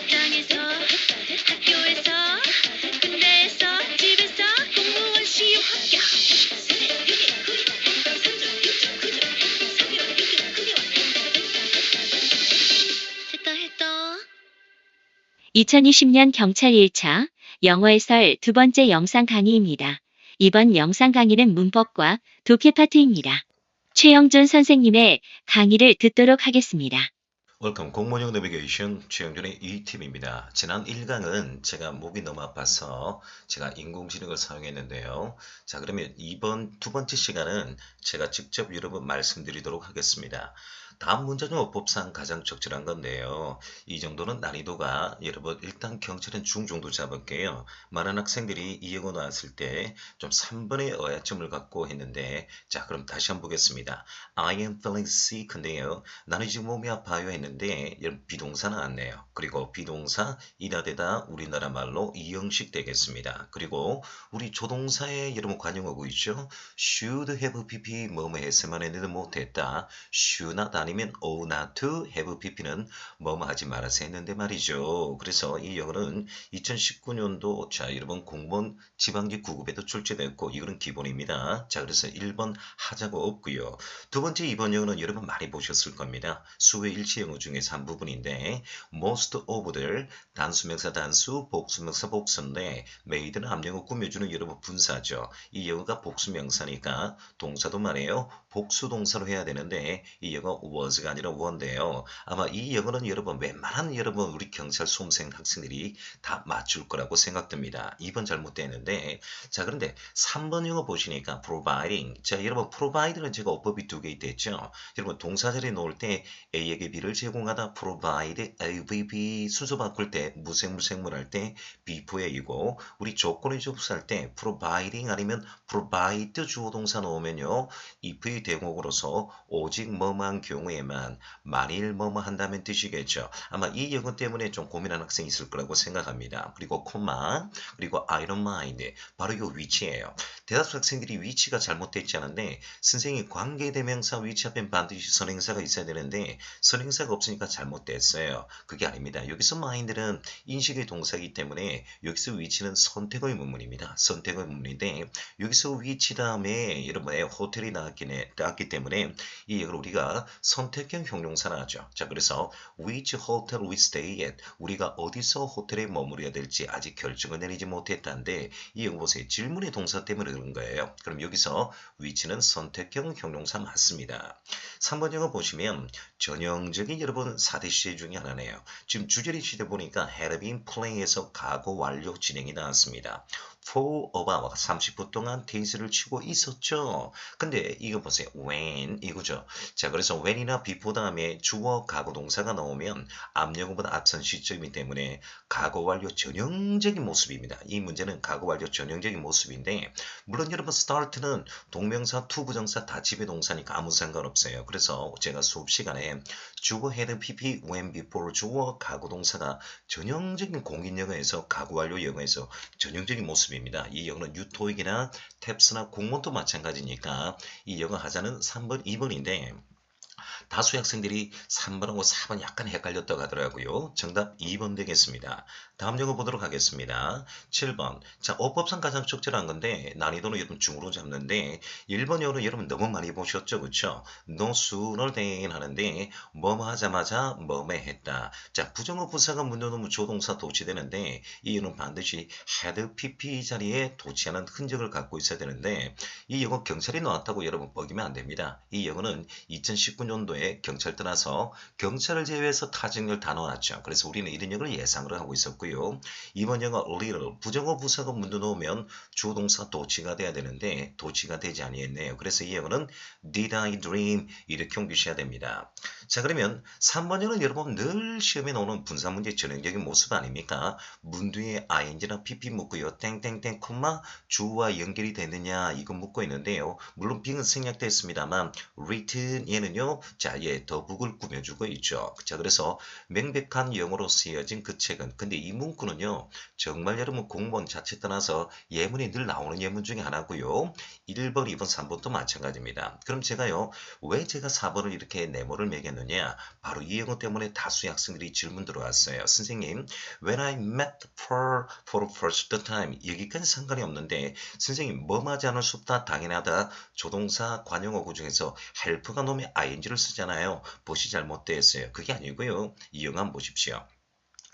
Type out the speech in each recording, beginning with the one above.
직장에서 학교에서 군대에서 집에서 공무원 시험 합격. 했다. 2020년 경찰 1차 영어 해설 두 번째 영상 강의입니다. 이번 영상 강의는 문법과 독해 파트입니다. 최영준 선생님의 강의를 듣도록 하겠습니다. 웰컴 공무원용 내비게이션 최영준의 이팀입니다. 지난 1강은 제가 목이 너무 아파서 제가 인공지능을 사용했는데요. 자, 그러면 이번 두 번째 시간은 제가 직접 여러분 말씀드리도록 하겠습니다. 다음 문제는 어법상 가장 적절한 건데요. 이 정도는 난이도가 여러분 일단 경찰은 중 정도 잡을게요. 많은 학생들이 이 영어 나왔을 때 좀 3번의 어야점을 갖고 했는데 자, 그럼 다시 한번 보겠습니다. I am feeling sick인데요. 나는 지금 몸이 아파요 했는데 여러분 비동사 나왔네요. 그리고 비동사 이다대다 우리나라 말로 이형식 되겠습니다. 그리고 우리 조동사에 여러분 관용하고 있죠. should have pp 뭐뭐 했으면 했는데 못했다. should not 아니면 ought not to have pp는 뭐뭐 하지 말아서 했는데 말이죠. 그래서 이 영어는 2019년도 자 여러분 공무원 지방직 9급에도 출제됐고 이거는 기본입니다. 자 그래서 1번 하자고 없고요. 두 번째 2번 영어는 여러분 많이 보셨을 겁니다. 수의 일치 영어 중에서 한 부분인데 most of들 단수명사 단수 복수명사 복수인데 made는 앞영어 꾸며주는 여러분 분사죠. 이 영어가 복수명사니까 동사도 말이에요. 복수동사로 해야 되는데 이 영어 was가 아니라 were인데요. 아마 이 영어는 여러분 웬만한 여러분 우리 경찰 수험생 학생들이 다 맞출 거라고 생각됩니다. 2번 잘못되는데 자 그런데 3번 영어 보시니까 providing 자 여러분 provide는 제가 어법이 두 개 있댔죠. 여러분 동사 자리에 놓을 때 A에게 B를 제공하다 provide A, B, B 순서 바꿀 때 무생물 할 때 before이고 우리 조건의 접수할 때 providing 아니면 provide 주어 동사 넣으면요 if의 대목으로서 오직 뭐뭐한 경우에만 만일 뭐뭐 한다면 뜻이겠죠. 아마 이 영어 때문에 좀 고민한 학생이 있을 거라고 생각합니다. 그리고 콤마 그리고 I don't mind 바로 이 위치예요. 대다수 학생들이 위치가 잘못됐지 않은데 선생님이 관계대명사 위치 앞엔 반드시 선행사가 있어야 되는데 선행사가 없으니까 잘못됐어요. 그게 아닙니다. 여기서 mind는 인식의 동사이기 때문에 여기서 위치는 선택의 문문입니다. 선택의 문문인데 여기서 위치 다음에 여러분의 호텔이 나왔기 때문에 이 영어를 우리가 선택형 형용사 나왔죠. 자 그래서 which hotel we stay at 우리가 어디서 호텔에 머무려야 될지 아직 결정을 내리지 못했다는데 이 영어 보세요. 질문의 동사 때문에 그런 거예요. 그럼 여기서 which는 선택형 형용사 맞습니다. 3번 영어 보시면 전형적인 여러분 4대 시제 중에 하나네요. 지금 주저리 시대 보니까 had been play에서 과거 완료 진행이 나왔습니다. for about 30분 동안 테니스를 치고 있었죠. 근데 이거 보세요. when 이거죠. 자 그래서 when이나 before 다음에 주어 과거 동사가 나오면 앞영어보다 앞선 시점이기 때문에 과거 완료 전형적인 모습입니다. 이 문제는 과거 완료 전형적인 모습인데 물론 여러분 start는 동명사 to 부정사 다 지배 동사니까 아무 상관없어요. 그래서 제가 수업 시간에 주어 had pp when before 주어 과거 동사가 전형적인 공인영어에서 과거 완료 영어에서 전형적인 모습입니다. 이 영어는 유토익이나 탭스나 공무원도 마찬가지니까 이 영어 하자는 3번, 2번인데 다수의 학생들이 3번하고 4번 약간 헷갈렸다고 하더라고요. 정답 2번 되겠습니다. 다음 영어 보도록 하겠습니다. 7번. 자, 어법상 가장 적절한 건데 난이도는 여러분 중으로 잡는데 1번 영어는 여러분 너무 많이 보셨죠? 그렇죠? No sooner than 하는데 뭐뭐 하자마자 뭐뭐 했다. 자, 부정어 부사가 문제놓으면 조동사 도치되는데 이 영어는 반드시 had pp 자리에 도치하는 흔적을 갖고 있어야 되는데 이 영어 경찰이 나왔다고 여러분 뻐기면 안 됩니다. 이 영어는 2019년도에 경찰 떠나서 경찰을 제외해서 타정열 다 나왔죠. 그래서 우리는 이런 영어를 예상을 하고 있었고요. 이번 영어 little 부정어 부사가 문제 놓으면 주어동사 도치가 돼야 되는데 도치가 되지 아니했네요. 그래서 이 영어는 did I dream 이렇게 옮기셔야 됩니다. 자 그러면 3번 영어는 여러분 늘 시험에 나오는 분사 문제 전형적인 모습 아닙니까? 문 뒤에 ing나 pp 묻고요. 땡땡땡 콤마 주어와 연결이 되느냐 이거 묻고 있는데요. 물론 빙은 생략됐습니다만 written 얘는요. 자 자, 예, 더북을 꾸며주고 있죠. 자, 그래서 명백한 영어로 쓰여진 그 책은, 근데 이 문구는요, 정말 여러분 공무원 자체 떠나서 예문이 늘 나오는 예문 중에 하나고요. 1번, 2번, 3번도 마찬가지입니다. 그럼 제가요, 왜 제가 4번을 이렇게 네모를 매겼느냐? 바로 이 영어 때문에 다수의 학생들이 질문 들어왔어요. 선생님, when I met for the first time, 여기까지 상관이 없는데 선생님, 뭐 하지 않을 수 없다, 당연하다, 조동사 관용어구 중에서 help가 놈의 ing를 쓰잖아요. 보시 잘못되어 있어요. 그게 아니고요. 이 영어 한번 보십시오.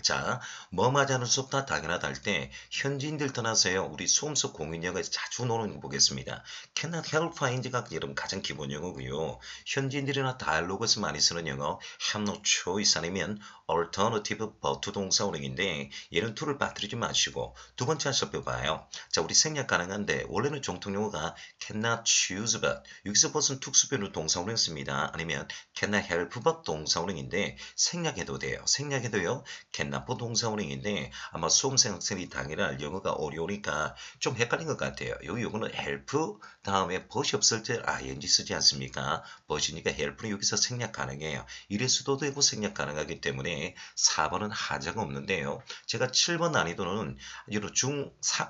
자, 뭐 하지 않을 수 없다, 당연하다 할 때 현지인들 떠나서요, 우리 수험 속 공인영어에서 자주 나오는 거 보겠습니다. cannot help find가 여러분 가장 기본 영어고요. 현지인들이나 다이얼로그에서 많이 쓰는 영어 have no choice 아니면 alternative but 동사 원형인데 얘는 to를 빠뜨리지 마시고 두 번째 한 살펴봐요. 자, 우리 생략 가능한데 원래는 정통 용어가 cannot choose but, 여기서 벗은 특수변으로 동사 원형 씁니다. 아니면 cannot help but 동사 원형인데 생략해도 돼요. 생략해도요, 나쁜 동사원형인데 아마 수험생 학생이 당일날 영어가 어려우니까 좀 헷갈린 것 같아요. 여기 요거는 help 다음에 but이 없을 때 ing 쓰지 않습니까? but이니까 help는 여기서 생략 가능해요. 이럴 수도 되고 생략 가능하기 때문에 4번은 하자가 없는데요. 제가 7번 난이도는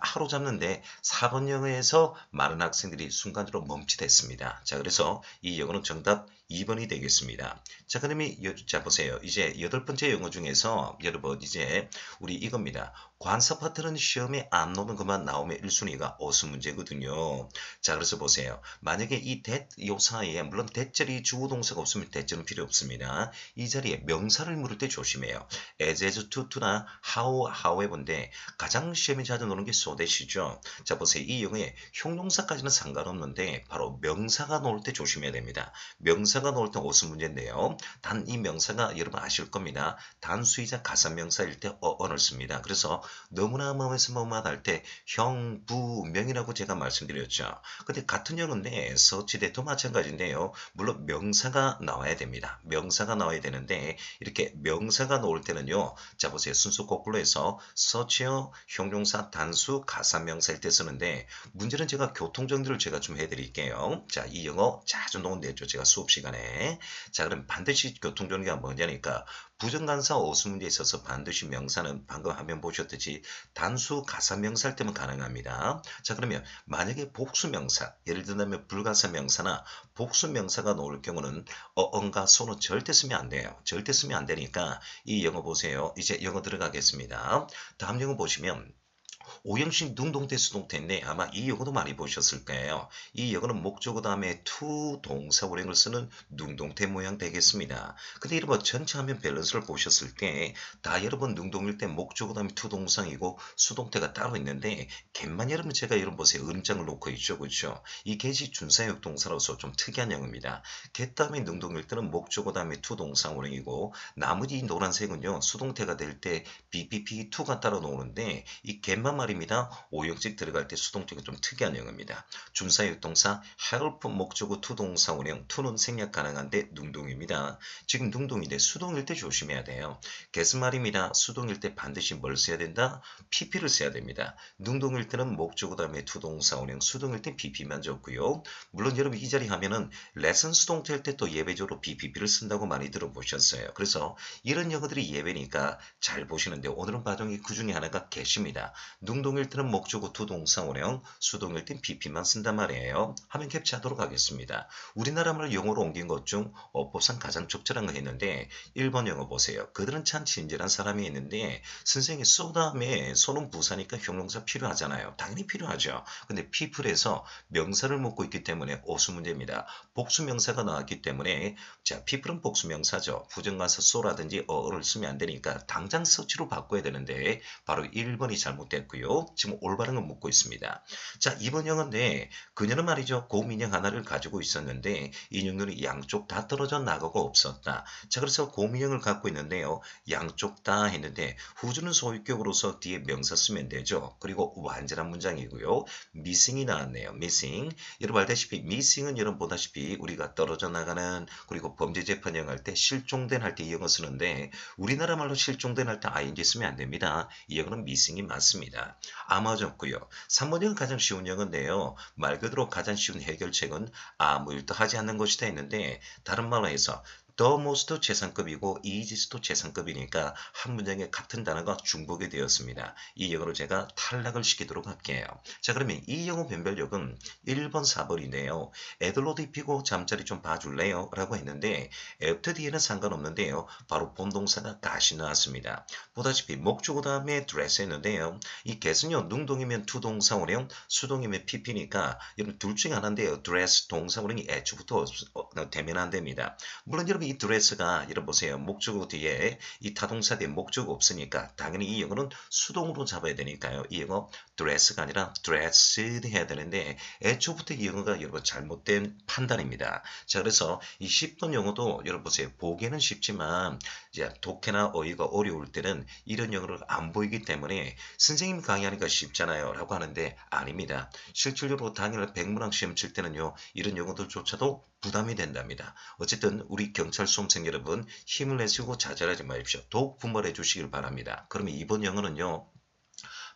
하루 잡는데 4번 영어에서 많은 학생들이 순간적으로 멈칫했습니다. 자, 그래서 이 영어는 정답 2번이 되겠습니다. 자, 그러면 자 보세요. 이제 8번째 영어 중에서 여러분 이제 우리 이겁니다. 관사 파트는 시험에 안 나오는 것만 나오면 1순위가 어수 문제거든요. 자, 그래서 보세요. 만약에 이 that 요 사이에 물론 that자리 주어 동사가 없으면 that는 필요 없습니다. 이 자리에 명사를 물을 때 조심해요. as, to나 however인데 가장 시험에 자주 나오는 게 so that이죠. 자, 보세요. 이 영어에 형용사까지는 상관없는데 바로 명사가 나올 때 조심해야 됩니다. 명사가 나올 때 어수 문제인데요. 단 이 명사가 여러분 아실 겁니다. 단수이자 가산명사일 때 어를 씁니다. 그래서 너무나 뭐해서 뭐만 할 때 형, 부, 명이라고 제가 말씀드렸죠. 근데 같은 영어인데 서치대도 마찬가지인데요. 물론 명사가 나와야 됩니다. 명사가 나와야 되는데 이렇게 명사가 나올 때는요. 자, 보세요. 순서 거꾸로 해서 서치어, 형용사, 단수, 가산명사일 때 쓰는데 문제는 제가 교통정리를 제가 좀 해드릴게요. 자, 이 영어 자주 나온대죠. 제가 수업 시간에. 자, 그럼 반드시 교통정리가 뭐냐니까 부정관사 어수 문제에 있어서 반드시 명사는 방금 화면 보셨듯이 단수 가사명사일 때만 가능합니다. 자, 그러면 만약에 복수명사, 예를 들면 불가사명사나 복수명사가 나올 경우는 어언가 소는 절대 쓰면 안 돼요. 절대 쓰면 안 되니까 이 영어 보세요. 이제 영어 들어가겠습니다. 다음 영어 보시면 오형식 능동태 수동태인데 아마 이 영어도 많이 보셨을 거예요. 이 영어는 목적어 다음에 to 동사 원형을 쓰는 능동태 모양 되겠습니다. 근데 여러분 전체 화면 밸런스를 보셨을 때 다 여러분 능동일 때 목적어 다음에 to 동사이고 수동태가 따로 있는데 갯만 여러분 제가 여러분 보세요. 음장을 놓고 있죠. 그렇죠? 이 갯이 준사역 동사로서 좀 특이한 영어입니다. 갯 다음에 능동일 때는 목적어 다음에 to 동사 원형이고 나머지 이 노란색은요. 수동태가 될 때 BPP 2가 따로 나오는데 이 갯만 말입니다. 오형식 들어갈 때 수동태가 좀 특이한 영어입니다. 준사역 동사 help 목적어 to 동사 원형 to는 생략 가능한데 능동입니다. 지금 능동인데 수동일 때 조심해야 돼요. 개수 말입니다. 수동일 때 반드시 뭘 써야 된다? pp를 써야 됩니다. 능동일 때는 목적어 다음에 to 동사 원형 수동일 때 pp만 적고요. 물론 여러분 이 자리 하면은 레슨 수동태일 때 또 예외적으로 BPP를 쓴다고 많이 들어보셨어요. 그래서 이런 영어들이 예외니까 잘 보시는데 오늘은 과정이 그 중에 하나가 get입니다. 능동일 때는 목적어 to 동사 원형, 수동일 땐 pp만 쓴단 말이에요. 화면 캡처하도록 하겠습니다. 우리나라 말을 영어로 옮긴 것 중 어법상 가장 적절한 거 했는데 1번 영어 보세요. 그들은 참 친절한 사람이 있는데 선생님이 쏘 다음에 소는 부사니까 형용사 필요하잖아요. 당연히 필요하죠. 근데 people에서 명사를 묻고 있기 때문에 어수 문제입니다. 복수 명사가 나왔기 때문에 자, people은 복수 명사죠. 부정관사 쏘라든지 어를 쓰면 안 되니까 당장 서치로 바꿔야 되는데 바로 1번이 잘못됐고요. 지금 올바른 건 묻고 있습니다. 자, 2번 영어인데 그녀는 말이죠. 고민형 하나를 가지고 있었는데 인형눈이 양쪽 다 떨어져 나가고 없었다. 자, 그래서 고민형을 갖고 있는데요. 양쪽 다 했는데 후주는 소유격으로서 뒤에 명사 쓰면 되죠. 그리고 완전한 문장이고요. missing이 나왔네요. missing. 여러분 알다시피 missing은 여러분 보다시피 우리가 떨어져 나가는 그리고 범죄 재판형 할 때 실종된 할 때 이 영어 쓰는데 우리나라 말로 실종된 할 때 ing 쓰면 안 됩니다. 이 영어는 missing이 맞습니다. 되겠습니다. 아무 없고요. 3번형은 가장 쉬운 영어인데요. 말 그대로 가장 쉬운 해결책은 아무 일도 하지 않는 것이다 했는데 다른 말로 해서 the most 최상급이고 easiest 최상급이니까 한 문장에 같은 단어가 중복이 되었습니다. 이 영어로 제가 탈락을 시키도록 할게요. 자, 그러면 이 영어 변별력은 1번, 4번인데요. 애들로도 입히고 잠자리 좀 봐줄래요? 라고 했는데 after 뒤에는 상관없는데요. 바로 본동사가 gat이 나왔습니다. 보다시피 목주어 다음에 dress 했는데요. 이 get은요. 능동이면 투동사원형, 수동이면 pp니까 여러분 둘 중에 하나인데요. dress 동사원형이 애초부터 되면 안 됩니다. 물론 여러분 이 드레스가 여러분 보세요. 목적어 뒤에 이 타동사 뒤에 목적어 없으니까 당연히 이 영어는 수동으로 잡아야 되니까요. 이 영어 드레스가 아니라 dressed 해야 되는데 애초부터 이 영어가 여러분 잘못된 판단입니다. 자, 그래서 이 10번 영어도 여러분 보세요. 보기에는 쉽지만 이제 독해나 어휘가 어려울 때는 이런 영어를 안 보이기 때문에 선생님 강의하니까 쉽잖아요 라고 하는데 아닙니다. 실질적으로 당일 백문학 시험 칠 때는요. 이런 영어들조차도 부담이 된답니다. 어쨌든 우리 경찰 수험생 여러분 힘을 내시고 좌절하지 마십시오. 더욱 분발해 주시길 바랍니다. 그러면 이번 영어는요.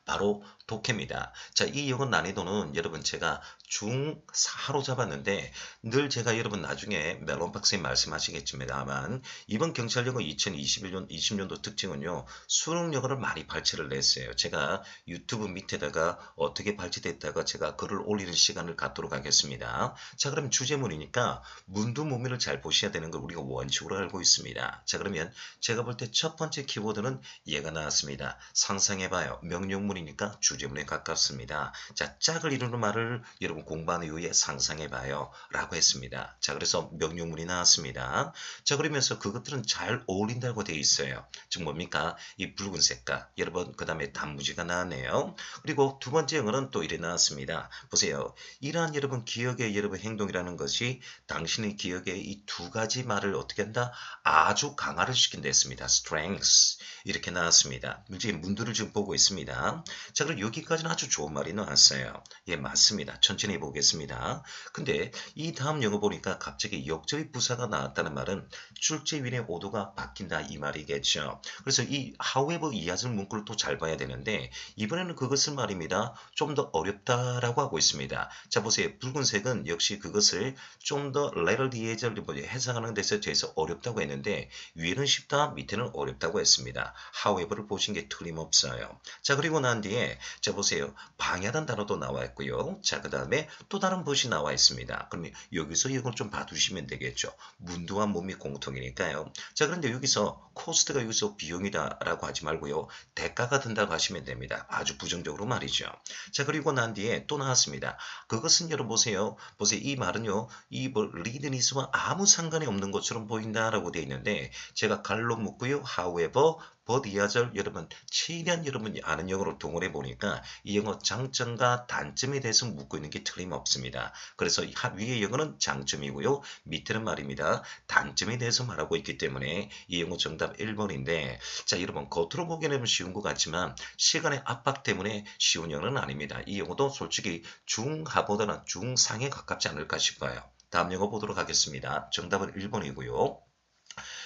바로 독해입니다. 자, 이 영어 난이도는 여러분 제가 중4로 잡았는데 늘 제가 여러분 나중에 멜론 박사님 말씀하시겠지만 이번 경찰 영어 2021년 특징은요. 수능 영어를 많이 발췌를 냈어요. 제가 유튜브 밑에다가 어떻게 발췌됐다가 제가 글을 올리는 시간을 갖도록 하겠습니다. 자, 그럼 주제문이니까 문두무미를 잘 보셔야 되는 걸 우리가 원칙으로 알고 있습니다. 자, 그러면 제가 볼 때 첫 번째 키워드는 얘가 나왔습니다. 상상해봐요. 명령문이니까 주제문에 가깝습니다. 자, 짝을 이루는 말을 여러분 공부한 이후에 상상해봐요 라고 했습니다. 자, 그래서 명령문이 나왔습니다. 자, 그러면서 그것들은 잘 어울린다고 되어 있어요. 즉 뭡니까? 이 붉은 색깔 여러분 그 다음에 단무지가 나왔네요. 그리고 두 번째 영어는 또 이래 나왔습니다. 보세요. 이러한 여러분 기억의 여러분 행동이라는 것이 당신의 기억에 이 두 가지 말을 어떻게 한다? 아주 강화를 시킨다 했습니다. strengths 이렇게 나왔습니다. 지금 문들을 지금 보고 있습니다. 자, 그럼 여기까지는 아주 좋은 말이 나왔어요. 예, 맞습니다. 천천히 보겠습니다. 근데 이 다음 영어 보니까 갑자기 역적의 부사가 나왔다는 말은 출제윈의 오도가 바뀐다 이 말이겠죠. 그래서 이 however 이하절 문구를 또 잘 봐야 되는데 이번에는 그것을 말입니다. 좀 더 어렵다라고 하고 있습니다. 자, 보세요. 붉은색은 역시 그것을 좀 더 letter 이하절을 해석하는 데서 대해서 어렵다고 했는데 위에는 쉽다, 밑에는 어렵다고 했습니다. however를 보신 게 틀림없어요. 자, 그리고 난 뒤에 자 보세요. 방해하는 단어도 나와 있고요. 자, 그 다음에 또 다른 것이 나와 있습니다. 그러면 여기서 이걸 좀 봐두시면 되겠죠. 문두와 몸이 공통이니까요. 자, 그런데 여기서 코스트가 여기서 비용이다 라고 하지 말고요. 대가가 든다고 하시면 됩니다. 아주 부정적으로 말이죠. 자, 그리고 난 뒤에 또 나왔습니다. 그것은 여러분 보세요. 이 말은요. 이 리드니스와 아무 상관이 없는 것처럼 보인다라고 되어 있는데 제가 갈로 묶고요. however but 이하절 여러분 최대한 여러분이 아는 영어로 동원해 보니까 이 영어 장점과 단점에 대해서 묻고 있는 게 틀림없습니다. 그래서 위의 영어는 장점이고요. 밑에는 말입니다. 단점에 대해서 말하고 있기 때문에 이 영어 정답 1번인데 자, 여러분 겉으로 보기에는 쉬운 것 같지만 시간의 압박 때문에 쉬운 영어는 아닙니다. 이 영어도 솔직히 중하보다는 중상에 가깝지 않을까 싶어요. 다음 영어 보도록 하겠습니다. 정답은 1번이고요.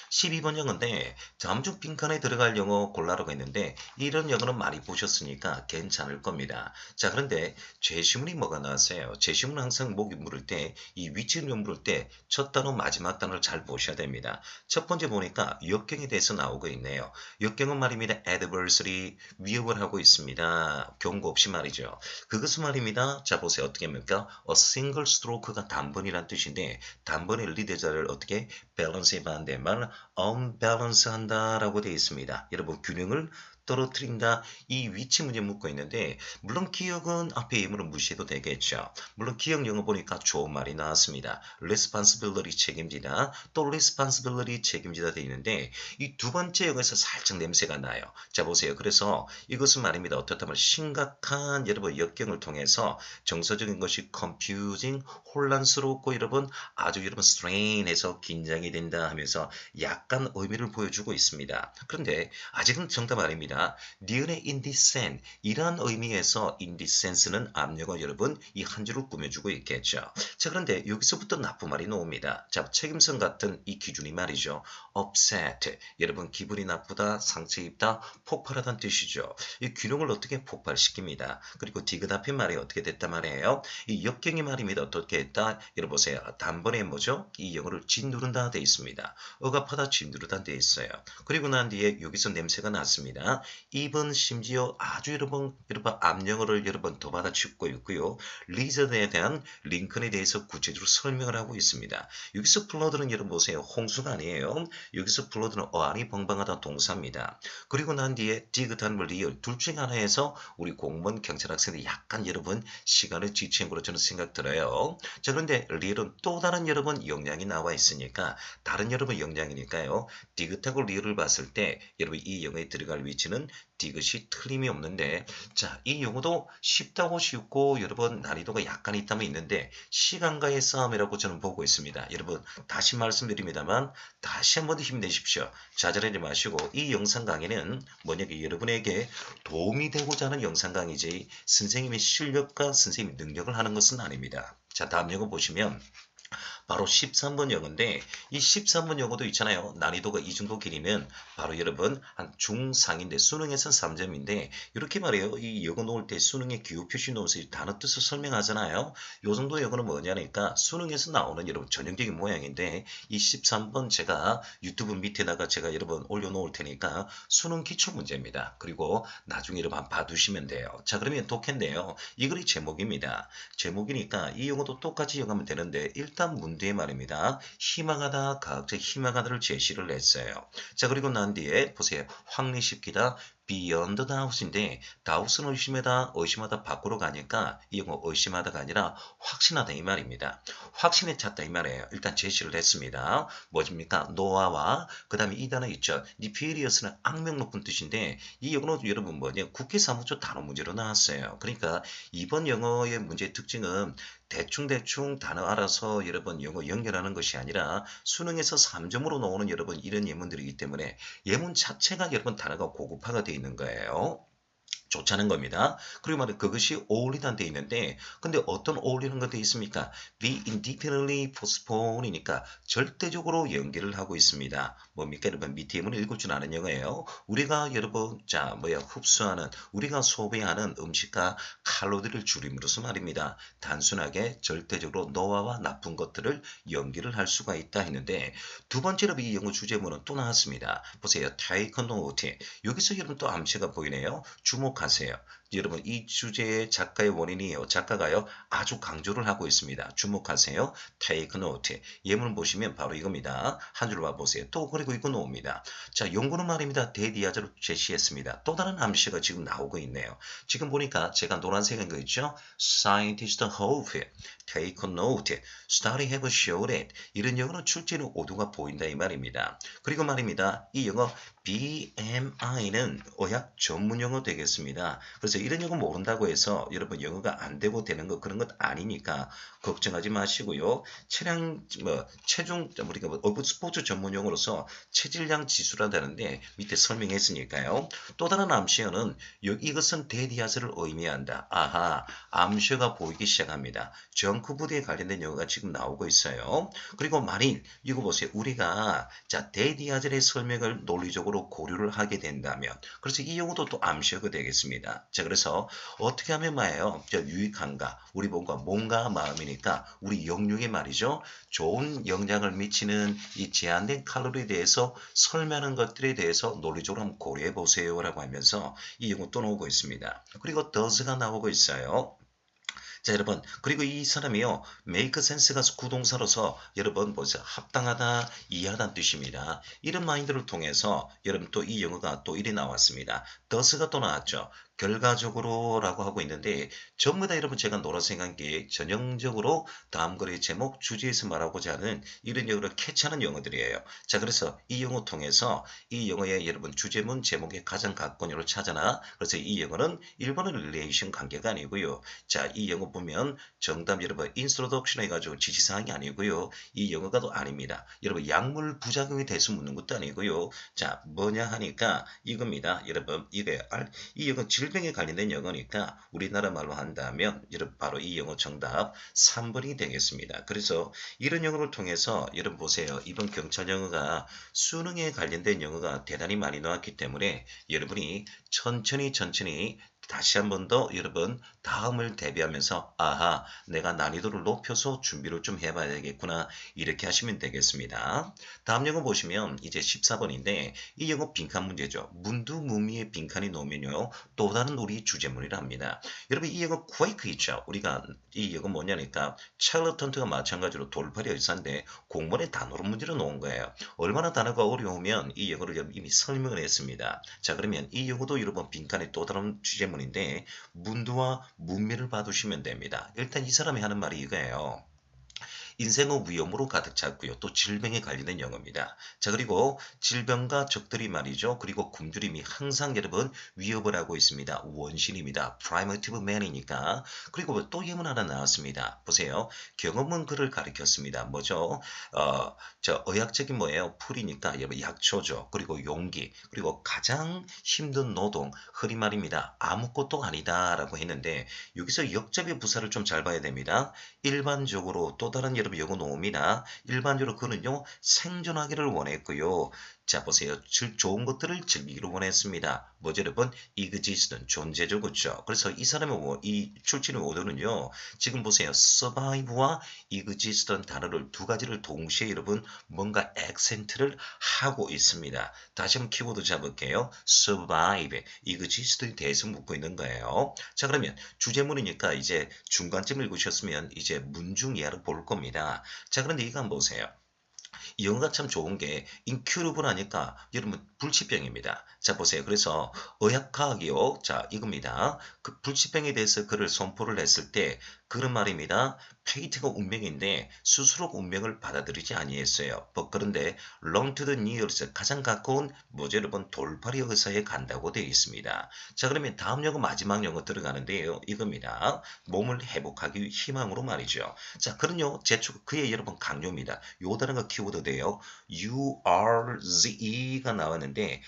12번 영어인데 다음 중 빈칸에 들어갈 영어 골라라고 했는데 이런 영어는 많이 보셨으니까 괜찮을 겁니다. 자, 그런데 제시문이 뭐가 나왔어요? 제시문은 항상 목이 물을 때 이 위치를 물을 때 첫 단어 마지막 단어를 잘 보셔야 됩니다. 첫 번째 보니까 역경에 대해서 나오고 있네요. 역경은 말입니다. adversary 위협을 하고 있습니다. 경고 없이 말이죠. 그것은 말입니다. 자, 보세요. 어떻게 합니까? a single stroke가 단번이란 뜻인데 단번의 리드자를 어떻게 밸런스에 반대말 unbalance 한다라고 되어 있습니다. 여러분 균형을 떨어뜨린다 이 위치 문제 묻고 있는데 물론 기억은 앞에 예문을 무시해도 되겠죠. 물론 기억 영어 보니까 좋은 말이 나왔습니다. responsibility 책임지다 또 responsibility 책임지다 되어 있는데 이 두 번째 영어에서 살짝 냄새가 나요. 자, 보세요. 그래서 이것은 말입니다. 어떻다면 심각한 여러분 역경을 통해서 정서적인 것이 confusing 혼란스럽고 여러분 아주 여러분 strain해서 긴장이 된다 하면서 약 약간 의미를 보여주고 있습니다. 그런데 아직은 정답 아닙니다. 니은의 indecent 이러한 의미에서 indecent는 압력을 여러분 이 한 줄을 꾸며주고 있겠죠. 자, 그런데 여기서부터 나쁜 말이 나옵니다. 자, 책임성 같은 이 기준이 말이죠. upset 여러분 기분이 나쁘다, 상처 입다, 폭발하다는 뜻이죠. 이 균형을 어떻게 폭발시킵니다. 그리고 디귿 말이 어떻게 됐단 말이에요. 이 역경이 말입니다. 어떻게 했다? 여러분 보세요. 단번에 뭐죠? 이 영어를 짓누른다 돼 있습니다. 억압하다 짓누르다 돼 있어요. 그리고 난 뒤에 여기서 냄새가 났습니다. 입은 심지어 아주 여러분 압력을 여러분 더 받아치고 있고요. 리저드에 대한 링컨에 대해서 구체적으로 설명을 하고 있습니다. 여기서 플러드는 여러분 보세요. 홍수가 아니에요. 여기서 플러드는 어안이 벙벙하다 동사입니다. 그리고 난 뒤에 디귿한 리얼 둘 중에 하나에서 우리 공무원 경찰 학생들이 약간 여러분 시간을 지체한 걸로 저는 생각 들어요. 자, 그런데 리얼은 또 다른 여러분 영향이 나와 있으니까 다른 여러분 영향이니까요. 디귿하고 리얼을 봤을 때 여러분 이 영어에 들어갈 위치는 디귿이 틀림이 없는데 자, 이 용어도 쉽다고 쉽고 여러분 난이도가 약간 있다면 있는데 시간과의 싸움이라고 저는 보고 있습니다. 여러분 다시 말씀드립니다만 다시 한번 힘내십시오. 좌절하지 마시고 이 영상 강의는 뭐냐면 여러분에게 도움이 되고자 하는 영상 강의지 선생님의 실력과 선생님의 능력을 하는 것은 아닙니다. 자, 다음 영어 보시면 바로 13번 영어인데 이 13번 영어도 있잖아요. 난이도가 이 정도 길이면 바로 여러분 한 중상인데 수능에선 3점인데 이렇게 말해요. 이 영어 놓을 때 수능에 기호 표시 놓으면서 단어 뜻을 설명하잖아요. 요 정도 영어는 뭐냐니까 수능에서 나오는 여러분 전형적인 모양인데 이 13번 제가 유튜브 밑에다가 제가 여러분 올려놓을 테니까 수능 기초 문제입니다. 그리고 나중에 여러분 한번 봐두시면 돼요. 자, 그러면 독해인데요. 이 글이 제목입니다. 제목이니까 이 영어도 똑같이 영하면 되는데 일단 문제의 말입니다. 희망하다, 과학적 희망하다를 제시를 했어요. 자, 그리고 난 뒤에 보세요. 확리시키다, beyond doubt인데 doubt는 의심하다 밖으로 가니까 이 영어 의심하다가 아니라 확신하다 이 말입니다. 확신에 찼다 이 말이에요. 일단 제시를 했습니다. 뭐입니까? 노아와 그 다음에 이 단어 있죠. nefarious 악명 높은 뜻인데 이 영어는 여러분 뭐냐 국회 사무처 단어 문제로 나왔어요. 그러니까 이번 영어의 문제의 특징은 대충 단어 알아서 여러분 영어 연결하는 것이 아니라 수능에서 3점으로 나오는 여러분 이런 예문들이기 때문에 예문 자체가 여러분 단어가 고급화가 되어 있는 거예요. 좋다는 겁니다. 그리고 말해 그것이 어울리다는 데 있는데 근데 어떤 어울리는 거 돼 있습니까? be indefinitely postpone이니까 절대적으로 연결을 하고 있습니다. 뭡니까? 여러분 밑에 예문을 읽을 줄 아는 영어예요. 우리가 여러분 흡수하는 우리가 소비하는 음식과 칼로리를 줄임으로써 말입니다. 단순하게 절대적으로 노화와 나쁜 것들을 연결을 할 수가 있다 했는데 두 번째로 이 영어 주제문은 또 나왔습니다. 보세요. take note. 여기서 여러분 또 암시가 보이네요. 주목하세요. 여러분 이 주제의 작가의 원인이에요. 작가가요 아주 강조를 하고 있습니다. 주목하세요. take note. 예문을 보시면 바로 이겁니다. 한 줄 봐보세요. 또 그리고 이거 나옵니다. 자, 연구는 말입니다. 대디아즈를 제시했습니다. 또 다른 암시가 지금 나오고 있네요. 지금 보니까 제가 노란색인 거 있죠? Scientist hope. take note. Study have showed it. 이런 영어는 출제는 오류가 보인다 이 말입니다. 그리고 말입니다. 이 영어 BMI는 의학 전문 용어 되겠습니다. 그래서 이런 영어 모른다고 해서 여러분 영어가 안 되고 되는 거 그런 것 아니니까 걱정하지 마시고요. 체중 우리가 스포츠 전문 용어로서 체질량 지수라다는데 밑에 설명했으니까요. 또 다른 암시어는 이것은 데디아스를 의미한다. 아하, 암시어가 보이기 시작합니다. 정크푸드에 관련된 영어가 지금 나오고 있어요. 그리고 만일 이거 보세요. 우리가 데디아즈의 설명을 논리적으로 고려를 하게 된다면 그래서 이 용어도 또 암시어가 되겠습니다. 자, 그래서 어떻게 하면 말이에요. 유익한가? 우리 몸과 마음이니까 우리 영육에 말이죠. 좋은 영향을 미치는 이 제한된 칼로리에 대해서 설명하는 것들에 대해서 논리적으로 한번 고려해 보세요 라고 하면서 이 용어 또 나오고 있습니다. 그리고 does가 나오고 있어요. 자, 여러분 그리고 이 사람이요 make sense가 구동사로서 여러분 보세요 합당하다 이해하다는 뜻입니다. 이런 마인드를 통해서 여러분 또 이 영어가 또 이리 나왔습니다. does가 또 나왔죠. 결과적으로라고 하고 있는데 전부 다 여러분 제가 노란색 한게 전형적으로 다음 글의 제목 주제에서 말하고자 하는 이런 영어를 캐치하는 영어들이에요. 자, 그래서 이 영어 통해서 이 영어의 여러분 주제문 제목의 가장 가까운 찾아나. 그래서 이 영어는 일본어 릴레이션 관계가 아니고요. 자, 이 영어 보면 정답 여러분 인트로덕션 해가지고 지시사항이 아니고요. 이 영어가 또 아닙니다. 여러분 약물 부작용에 대해서 묻는 것도 아니고요. 자, 뭐냐 하니까 이겁니다. 여러분 이 영어 질병에 관련된 영어니까 우리나라 말로 한다면 여러분 바로 이 영어 정답 3번이 되겠습니다. 그래서 이런 영어를 통해서 여러분 보세요. 이번 경찰 영어가 수능에 관련된 영어가 대단히 많이 나왔기 때문에 여러분이 천천히 다시 한 번 더 여러분 다음을 대비하면서 아하 내가 난이도를 높여서 준비를 좀 해봐야 되겠구나 이렇게 하시면 되겠습니다. 다음 영어 보시면 이제 14번인데 이 영어 빈칸 문제죠. 문두무미의 빈칸이 놓으면요 또 다른 우리 주제문이랍니다. 여러분 이 영어 quake 있죠. 우리가 이 영어 뭐냐니까 찰럿 헌트가 마찬가지로 돌팔이 의사인데 공문에 단어로 문제로 놓은 거예요. 얼마나 단어가 어려우면 이 영어를 이미 설명을 했습니다. 자 그러면 이 영어도 여러분 빈칸에 또 다른 주제문인데 문두와 문미를 봐두시면 됩니다. 일단 이 사람이 하는 말이 이거예요. 인생은 위험으로 가득 찼고요. 또 질병에 관련된 영어입니다. 자 그리고 질병과 적들이 말이죠. 그리고 굶주림이 항상 여러분 위협을 하고 있습니다. 원신입니다. Primitive man이니까. 그리고 또 예문 하나 나왔습니다. 보세요. 경험은 그를 가리켰습니다. 뭐죠? 저 의학적인 뭐예요? 풀이니까 여러분 약초죠. 그리고 용기. 그리고 가장 힘든 노동. 흔히 말입니다. 아무것도 아니다라고 했는데 여기서 역접의 부사를 좀 잘 봐야 됩니다. 일반적으로 또 다른 여러분 영어 놓음이나 일반적으로 그는요 생존하기를 원했고요. 자 보세요. 좋은 것들을 즐기기를 원했습니다. 뭐죠 여러분? exist는 존재죠. 그렇죠? 그래서 이 사람의 이 출신의 오더는요. 지금 보세요. survive와 exist라는 단어를 두 가지를 동시에 여러분 뭔가 액센트를 하고 있습니다. 다시 한번 키워드 잡을게요. survive, exist에 대해서 묻고 있는 거예요. 자 그러면 주제문이니까 이제 중간쯤 읽으셨으면 이제 문중 이하를 볼 겁니다. 자 그런데 이거 한번 보세요. 이 영어가 참 좋은 게 incurable 하니까 여러분 불치병입니다. 자 보세요. 그래서 의학과학이요. 자 이겁니다. 그 불치병에 대해서 그를 선포를 했을 때 그런 말입니다. 페이트가 운명인데 스스로 운명을 받아들이지 아니했어요. 그런데 long to the nearest 가장 가까운 뭐죠 여러분 돌팔이 의사에 간다고 되어 있습니다. 자 그러면 다음 영어 마지막 영어 들어가는데요. 이겁니다. 몸을 회복하기 희망으로 말이죠. 자 그런요 제축 그의 여러분 강요입니다. 요 단어가 키워드 돼요. urge가 나왔는데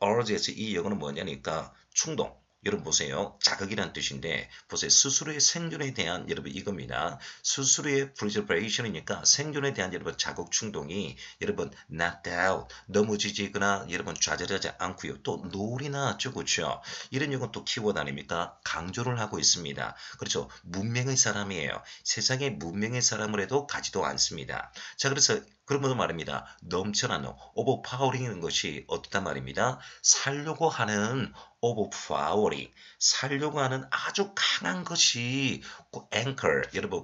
urge에서 이 영어는 뭐냐니까 충동. 여러분 보세요. 자극이란 뜻인데 보세요. 스스로의 생존에 대한 여러분 이겁니다. 스스로의 preservation이니까 생존에 대한 여러분 자극 충동이 여러분 knocked out 넘어지거나 여러분 좌절하지 않고요. 또 놀이나 그렇죠. 이런 용어 또 키워드 아닙니까? 강조를 하고 있습니다. 그렇죠. 문명의 사람이에요. 세상에 문명의 사람을 해도 가지도 않습니다. 자 그래서 그런 것도 말입니다. 넘쳐나는 overpowering이라는 것이 어떻단 말입니다. 살려고 하는 overpowering, 살려고 하는 아주 강한 것이 anchor, 여러분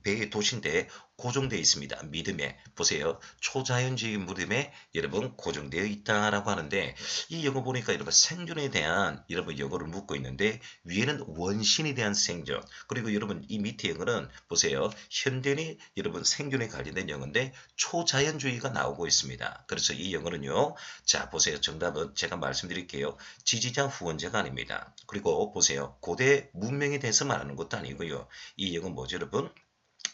배의 도시인데 고정되어 있습니다. 믿음에 보세요. 초자연적인 믿음에 여러분 고정되어 있다라고 하는데 이 영어 보니까 여러분 생존에 대한 여러분 영어를 묻고 있는데 위에는 원신에 대한 생존 그리고 여러분 이 밑에 영어는 보세요. 현대인의 여러분 생존에 관련된 영어인데 초자연주의가 나오고 있습니다. 그래서 이 영어는요. 자 보세요. 정답은 제가 말씀드릴게요. 지지자 후원자가 아닙니다. 그리고 보세요. 고대 문명에 대해서 말하는 것도 아니고요. 이 영어 뭐죠 여러분?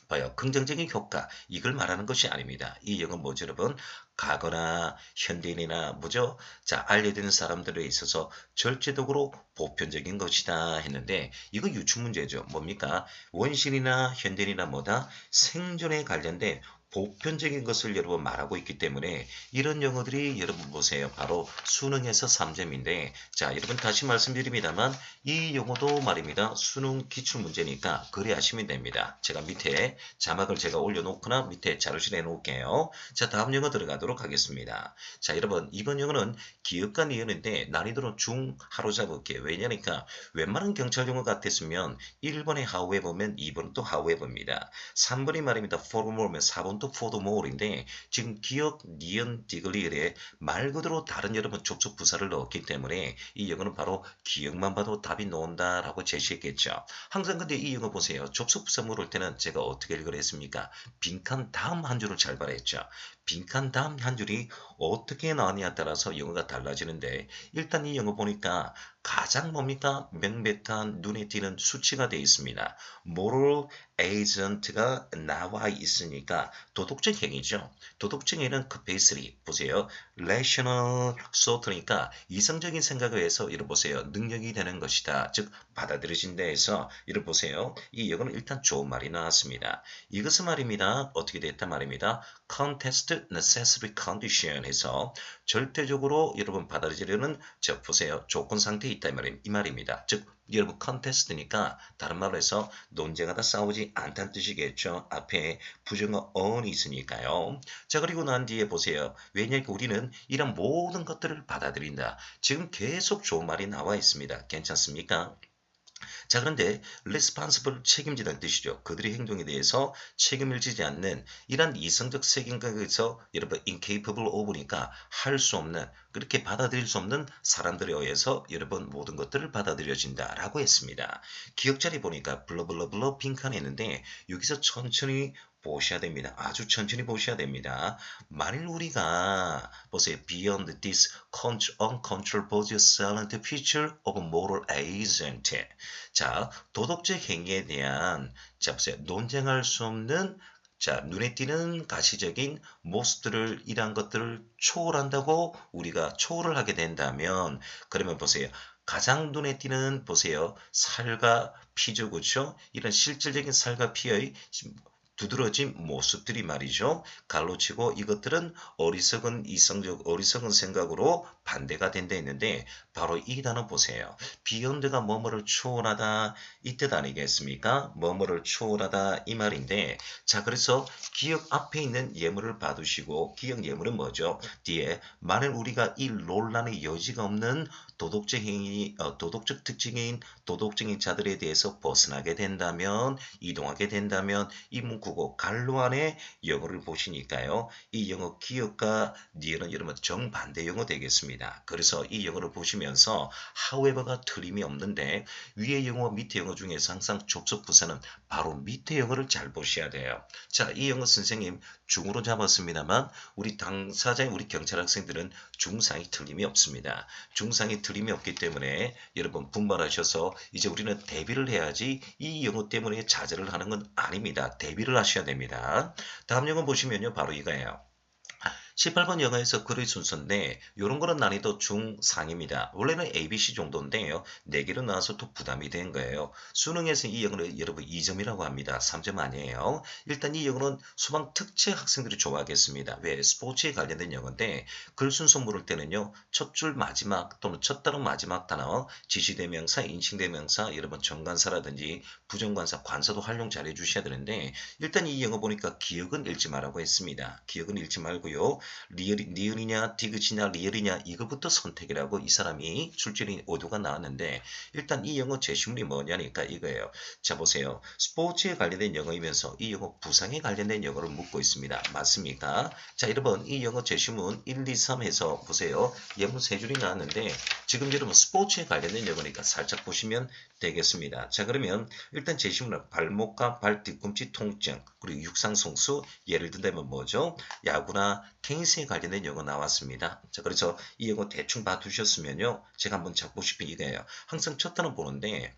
봐요. 긍정적인 효과 이걸 말하는 것이 아닙니다. 이 영어 뭐죠 여러분? 가거나 현대인이나 뭐죠? 자 알려지는 사람들에 있어서 절제적으로 보편적인 것이다 했는데 이거 유추문제죠. 뭡니까? 원신이나 현대인이나 뭐다? 생존에 관련된 보편적인 것을 여러분 말하고 있기 때문에 이런 영어들이 여러분 보세요. 바로 수능에서 3점인데 자 여러분 다시 말씀드립니다만 이 영어도 말입니다. 수능 기출문제니까 그래 하시면 됩니다. 제가 밑에 자막을 제가 올려놓거나 밑에 자료실에 해놓을게요. 자 다음 영어 들어가도록 하겠습니다. 자 여러분 이번 영어는 기억관 이어인데 난이도는 중하로 잡을게요. 왜냐니까 웬만한 경찰 영어 같았으면 1번에 however면 2번은 또 however입니다. 3번이 말입니다. former면 4번 count for the more인데 지금 기억, 니은, 디글리엘에 말 그대로 다른 여러분 접속 부사를 넣었기 때문에 이 영어는 바로 기억만 봐도 답이 나온다라고 제시했겠죠. 항상 근데 이 영어 보세요. 접속 부사 물을 때는 제가 어떻게 읽으려 했습니까? 빈칸 다음 한 줄을 잘 말했죠. 빈칸 다음 한 줄이 어떻게 나왔냐에 따라서 영어가 달라지는데 일단 이 영어 보니까 가장 뭡니까? 명백한 눈에 띄는 수치가 되어 있습니다. moral agent가 나와 있으니까 도덕적 행위죠. 도덕적 행위는 capacity 보세요. rational thought니까 이성적인 생각에 의해서 이를 보세요. 능력이 되는 것이다. 즉 받아들여진다 해서 이를 보세요. 이 영어는 일단 좋은 말이 나왔습니다. 이것은 말입니다. 어떻게 됐단 말입니다. contest necessary condition 해서 절대적으로 여러분 받아들이려는 저 보세요. 조건 상태에 있다 이 말입니다. 즉 여러분 contest니까 다른 말로 해서 논쟁하다 싸우지 않다는 뜻이겠죠. 앞에 부정어 on이 있으니까요. 자 그리고 난 뒤에 보세요. 왜냐하면 우리는 이런 모든 것들을 받아들인다. 지금 계속 좋은 말이 나와 있습니다. 괜찮습니까? 자 그런데 responsible 책임지다는 뜻이죠. 그들의 행동에 대해서 책임을 지지 않는 이런 이성적 책임감에서 여러분 incapable of니까 할 수 없는 그렇게 받아들일 수 없는 사람들에 의해서 여러분 모든 것들을 받아들여진다라고 했습니다. 기억자리 보니까 블러블러블러 빈칸에 있는데 여기서 천천히 보셔야 됩니다. 아주 천천히 보셔야 됩니다. 만일 우리가 보세요. Beyond this uncontrollable silent feature of moral agent. 자, 도덕적 행위에 대한 자 보세요. 논쟁할 수 없는 자 눈에 띄는 가시적인 모습들을 이러한 것들을 초월한다고 우리가 초월을 하게 된다면 그러면 보세요. 가장 눈에 띄는 보세요. 살과 피죠. 그렇죠? 이런 실질적인 살과 피의 두드러진 모습들이 말이죠. 갈로치고 이것들은 어리석은 이성적 어리석은 생각으로 반대가 된다 했는데 바로 이 단어 보세요. beyond가 뭐뭐를 초월하다 이 뜻 아니겠습니까? 뭐뭐를 초월하다 이 말인데 자 그래서 기억 앞에 있는 예물을 봐두시고 기억 예물은 뭐죠? 뒤에 만일 우리가 이 논란의 여지가 없는 도덕적 행위, 도덕적 특징인 도덕적인 자들에 대해서 벗어나게 된다면 이동하게 된다면 이 문구고 갈로 안에 영어를 보시니까요. 이 영어 기억과 니은은 여러분 정반대 영어 되겠습니다. 그래서 이 영어를 보시면서 however가 틀림이 없는데 위에 영어 밑에 영어 중에서 항상 접속 부사는 바로 밑에 영어를 잘 보셔야 돼요. 자, 이 영어 선생님 중으로 잡았습니다만 우리 당사자인 우리 경찰 학생들은 중상이 틀림이 없습니다. 중상이 틀림이 없기 때문에 여러분 분발하셔서 이제 우리는 대비를 해야지 이 영어 때문에 자제를 하는 건 아닙니다. 대비를 하셔야 됩니다. 다음 영어 보시면요. 바로 이거예요. 18번 영어에서 글의 순서인데 이런 거는 난이도 중상입니다. 원래는 ABC 정도인데요. 4개로 나와서 또 부담이 된 거예요. 수능에서 이 영어를 여러분 2점이라고 합니다. 3점 아니에요. 일단 이 영어는 수방 특채 학생들이 좋아하겠습니다. 왜? 스포츠에 관련된 영어인데 글 순서 물을 때는요. 첫 줄 마지막 또는 첫 단어 마지막 단어 지시대명사, 인칭대명사, 여러분 정관사라든지 부정관사, 관사도 활용 잘 해주셔야 되는데 일단 이 영어 보니까 기억은 읽지 말라고 했습니다. 기억은 읽지 말고요. 니은이냐 디귿이냐 리얼이냐 이거부터 선택이라고 이 사람이 출제인 오도가 나왔는데 일단 이 영어 제시문이 뭐냐니까 이거예요. 자 보세요. 스포츠에 관련된 영어이면서 이 영어 부상에 관련된 영어를 묻고 있습니다. 맞습니까? 자 여러분 이 영어 제시문 1, 2, 3 해서 보세요. 예문 3줄이 나왔는데 지금 여러분 스포츠에 관련된 영어니까 살짝 보시면 되겠습니다. 자 그러면 일단 제시문은 발목과 발 뒤꿈치 통증 그리고 육상성수 예를 든다면 뭐죠? 야구나 테니스에 관련된 영어 나왔습니다. 자 그래서 이 영어 대충 봐두셨으면요. 제가 한번 잡고 싶은 이거예요. 항상 첫 단어 보는데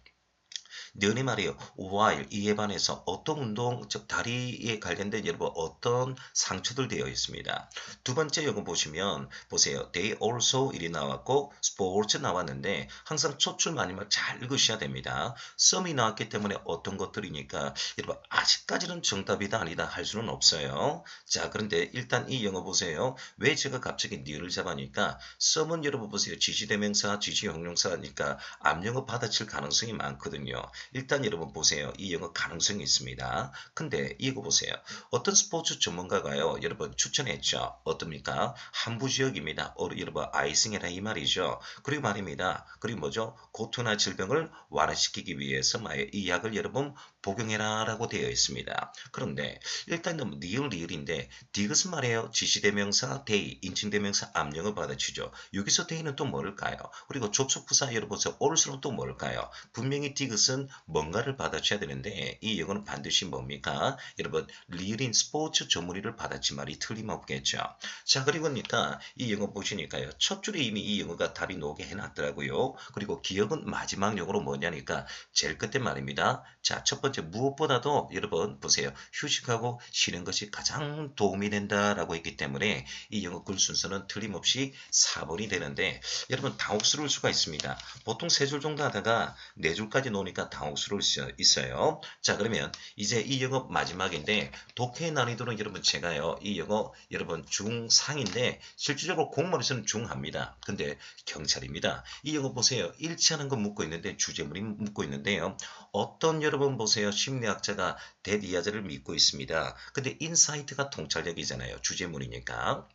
너네 말이에요. while 이에 반해서 어떤 운동, 즉 다리에 관련된 여러분 어떤 상처들 되어 있습니다. 두 번째 영어 보시면 보세요. They also 일이 나왔고 sports 나왔는데 항상 첫 줄 마지막 잘 읽으셔야 됩니다. some이 나왔기 때문에 어떤 것들이니까 여러분 아직까지는 정답이다 아니다 할 수는 없어요. 자 그런데 일단 이 영어 보세요. 왜 제가 갑자기 near를 잡으니까 some은 여러분 보세요. 지시대명사, 지시형용사니까 앞영어 받아칠 가능성이 많거든요. 일단 여러분 보세요. 이 영어 가능성이 있습니다. 근데 이거 보세요. 어떤 스포츠 전문가가요. 여러분 추천했죠. 어떻습니까? 한부 지역입니다. 여러분 아이싱이라 이 말이죠. 그리고 말입니다. 그리고 뭐죠? 고통이나 질병을 완화시키기 위해서 이 약을 여러분 복용해라 라고 되어 있습니다. 그런데 일단은 리얼인데 디귿은 말이에요. 지시대명사 day, 인칭대명사 암령을 받아치죠. 여기서 day는 또 뭘까요? 그리고 접속부사 여러분 alls는 또 뭘까요? 분명히 디귿은 뭔가를 받아쳐야 되는데 이 영어는 반드시 뭡니까? 여러분 리얼인 스포츠 전문의를 받았지 말이 틀림없겠죠. 자 그리고니까 이 영어 보시니까요. 첫 줄에 이미 이 영어가 답이 나오게 해놨더라고요. 그리고 기억은 마지막 영어로 뭐냐니까 제일 끝에 말입니다. 자 첫 번째 무엇보다도 여러분 보세요. 휴식하고 쉬는 것이 가장 도움이 된다라고 했기 때문에 이 영어 글 순서는 틀림없이 4번이 되는데 여러분 당혹스러울 수가 있습니다. 보통 3줄 정도 하다가 4줄까지 놓으니까 당혹스러울 수 있어요. 자 그러면 이제 이 영어 마지막인데 독해의 난이도는 여러분 제가요 이 영어 여러분 중상인데 실질적으로 공무원에서는 중합니다. 근데 경찰입니다. 이 영어 보세요. 일치하는 거 묻고 있는데 주제문이 묻고 있는데요. 어떤 여러분 보세요. 심리학자가 데디아즈를 믿고 있습니다. 근데 인사이트가 통찰력이잖아요. 주제문이니까.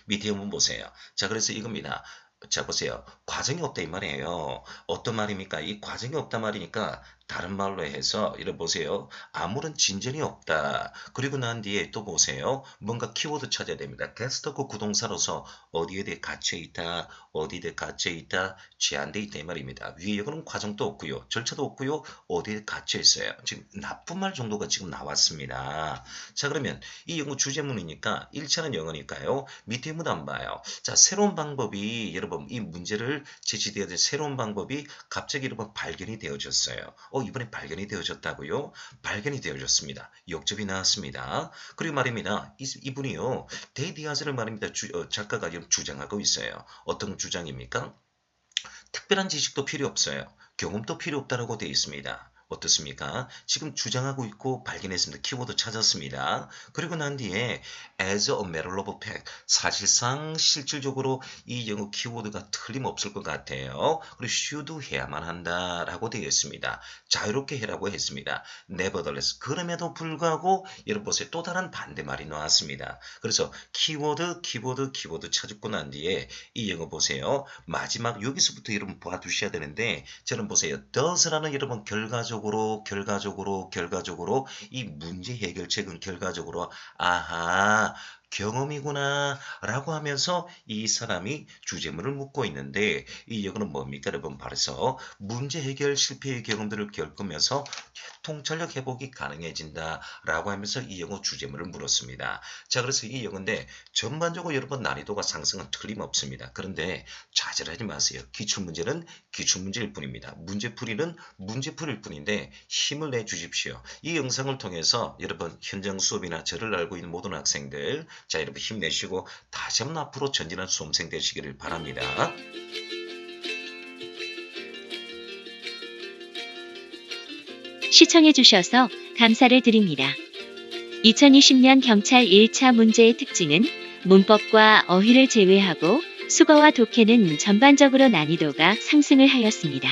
밑에 한번 보세요. 자 그래서 이겁니다. 자 보세요. 과정이 없다 이 말이에요. 어떤 말입니까? 이 과정이 없다 말이니까 다른 말로 해서 이래 보세요. 아무런 진전이 없다. 그리고 난 뒤에 또 보세요. 뭔가 키워드 찾아야 됩니다. 게스트고 구동사로서 어디에 대해 갇혀있다. 어디에 대해 갇혀있다. 제한돼 있다 이 말입니다. 위에 이거는 과정도 없고요. 절차도 없고요. 어디에 갇혀있어요. 지금 나쁜 말 정도가 지금 나왔습니다. 자 그러면 이 영어 주제문이니까 1차는 영어니까요. 밑에 문 안 봐요. 자 새로운 방법이 여러분 이 문제를 제시되어진 새로운 방법이 갑자기 여러분 발견이 되어졌어요. 이번에 발견이 되어졌다고요? 발견이 되어졌습니다. 역접이 나왔습니다. 그리고 말입니다. 이분이요. 데디아즈를 말입니다. 작가가 지금 주장하고 있어요. 어떤 주장입니까? 특별한 지식도 필요 없어요. 경험도 필요 없다라고 되어 있습니다. 어떻습니까? 지금 주장하고 있고 발견했습니다. 키워드 찾았습니다. 그리고 난 뒤에 as a matter of fact 사실상 실질적으로 이 영어 키워드가 틀림없을 것 같아요. 그리고 should 해야만 한다라고 되어 있습니다. 자유롭게 해라고 했습니다. nevertheless 그럼에도 불구하고 여러분 보세요. 또 다른 반대말이 나왔습니다. 그래서 키워드 찾고 난 뒤에 이 영어 보세요. 마지막 여기서부터 여러분 봐두셔야 되는데 저는 보세요. does라는 여러분 결과적으로 이 문제 해결책은 결과적으로 아하 경험이구나 라고 하면서 이 사람이 주제문을 묻고 있는데 이 영어는 뭡니까 여러분 바로서 문제 해결 실패의 경험들을 겪으면서 통찰력 회복이 가능해진다 라고 하면서 이 영어 주제문을 물었습니다. 자 그래서 이 영어인데 전반적으로 여러분 난이도가 상승은 틀림없습니다. 그런데 좌절하지 마세요. 기출문제는 기출문제일 뿐입니다. 문제풀이는 문제풀이일 뿐인데 힘을 내주십시오. 이 영상을 통해서 여러분 현장 수업이나 저를 알고 있는 모든 학생들 자 여러분 힘내시고 다시 한번 앞으로 전진한 수험생 되시기를 바랍니다. 시청해주셔서 감사를 드립니다. 2020년 경찰 1차 문제의 특징은 문법과 어휘를 제외하고 수거와 독해는 전반적으로 난이도가 상승을 하였습니다.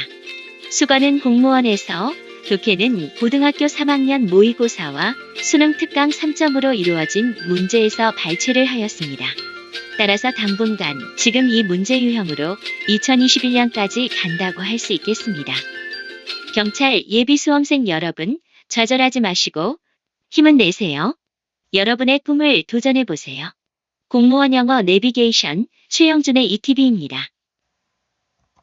수거는 공무원에서 독해는 고등학교 3학년 모의고사와 수능 특강 3점으로 이루어진 문제에서 발췌를 하였습니다. 따라서 당분간 지금 이 문제 유형으로 2021년까지 간다고 할 수 있겠습니다. 경찰 예비 수험생 여러분, 좌절하지 마시고 힘은 내세요. 여러분의 꿈을 도전해보세요. 공무원 영어 내비게이션 최영준의 ETV입니다.